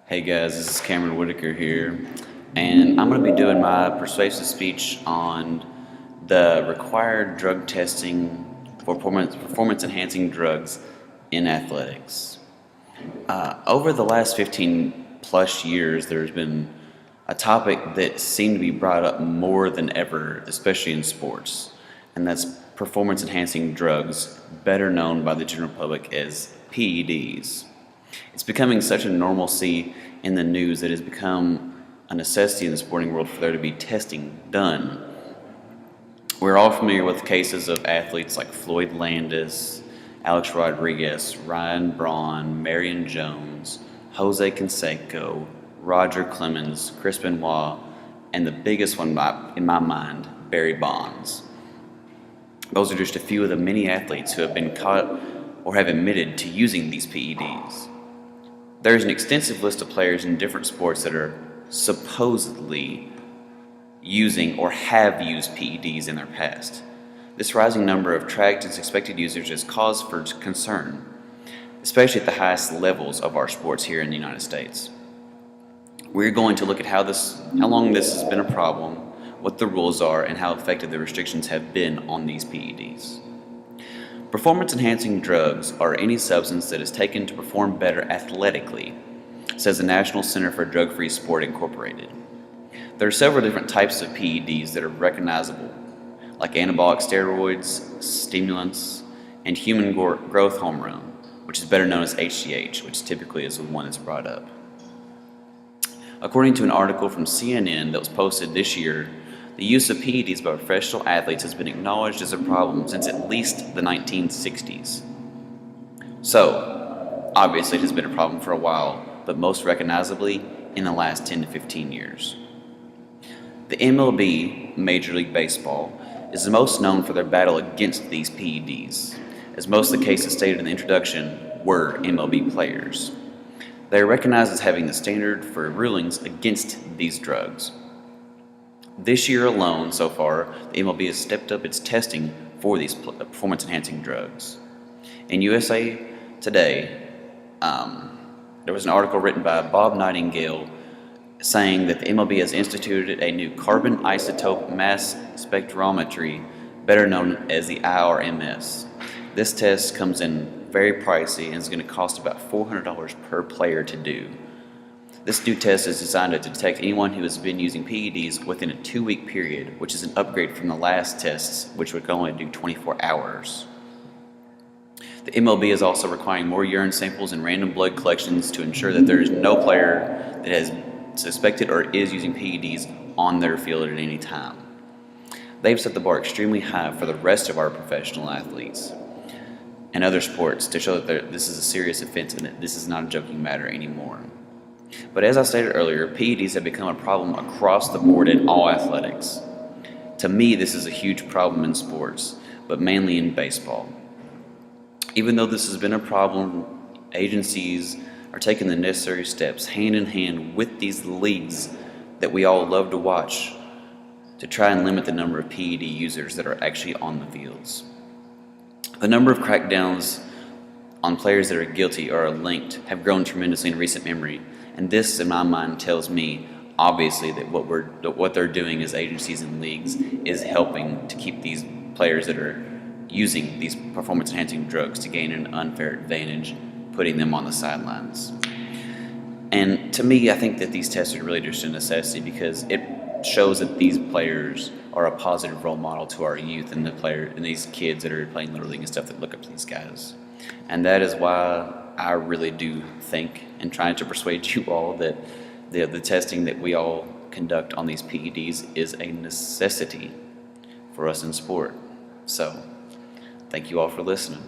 Hey guys, this is Cameron Whitaker here, and I'm going to be doing my persuasive speech on the required drug testing for performance enhancing drugs in athletics. Over the last 15 plus years, there's been a topic that seemed to be brought up more than ever, especially in sports, and that's performance enhancing drugs, better known by the general public as PEDs. It's becoming such a normalcy in the news that it has become a necessity in the sporting world for there to be testing done. We're all familiar with cases of athletes like Floyd Landis, Alex Rodriguez, Ryan Braun, Marion Jones, Jose Canseco, Roger Clemens, Chris Benoit, and the biggest one in my mind, Barry Bonds. Those are just a few of the many athletes who have been caught or have admitted to using these PEDs. There's an extensive list of players in different sports that are supposedly using or have used PEDs in their past. This rising number of tracked and suspected users is cause for concern, especially at the highest levels of our sports here in the United States. We're going to look at how long this has been a problem, what the rules are, and how effective the restrictions have been on these PEDs. Performance-enhancing drugs are any substance that is taken to perform better athletically, says the National Center for Drug-Free Sport Incorporated. There are several different types of PEDs that are recognizable, like anabolic steroids, stimulants, and human growth hormone, which is better known as HGH, which typically is the one that's brought up. According to an article from CNN that was posted this year, the use of PEDs by professional athletes has been acknowledged as a problem since at least the 1960s. So, obviously it has been a problem for a while, but most recognizably in the last 10 to 15 years. The MLB, Major League Baseball, is the most known for their battle against these PEDs, as most of the cases stated in the introduction were MLB players. They are recognized as having the standard for rulings against these drugs. This year alone, so far, the MLB has stepped up its testing for these performance-enhancing drugs. In USA Today, there was an article written by Bob Nightingale saying that the MLB has instituted a new carbon isotope mass spectrometry, better known as the IRMS. This test comes in very pricey and is going to cost about $400 per player to do. This new test is designed to detect anyone who has been using PEDs within a 2-week period, which is an upgrade from the last tests, which would only do 24 hours. The MLB is also requiring more urine samples and random blood collections to ensure that there is no player that has suspected or is using PEDs on their field at any time. They've set the bar extremely high for the rest of our professional athletes and other sports to show that this is a serious offense and that this is not a joking matter anymore. But as I stated earlier, PEDs have become a problem across the board in all athletics. To me, this is a huge problem in sports, but mainly in baseball. Even though this has been a problem, agencies are taking the necessary steps hand in hand with these leagues that we all love to watch to try and limit the number of PED users that are actually on the fields. The number of crackdowns on players that are guilty or are linked have grown tremendously in recent memory, and this, in my mind, tells me obviously that what they're doing as agencies and leagues is helping to keep these players that are using these performance-enhancing drugs to gain an unfair advantage, putting them on the sidelines. And to me, I think that these tests are really just a necessity because it shows that these players are a positive role model to our youth and these kids that are playing Little League and stuff that look up to these guys. And that is why I really do think and trying to persuade you all that the testing that we all conduct on these PEDs is a necessity for us in sport. So, thank you all for listening.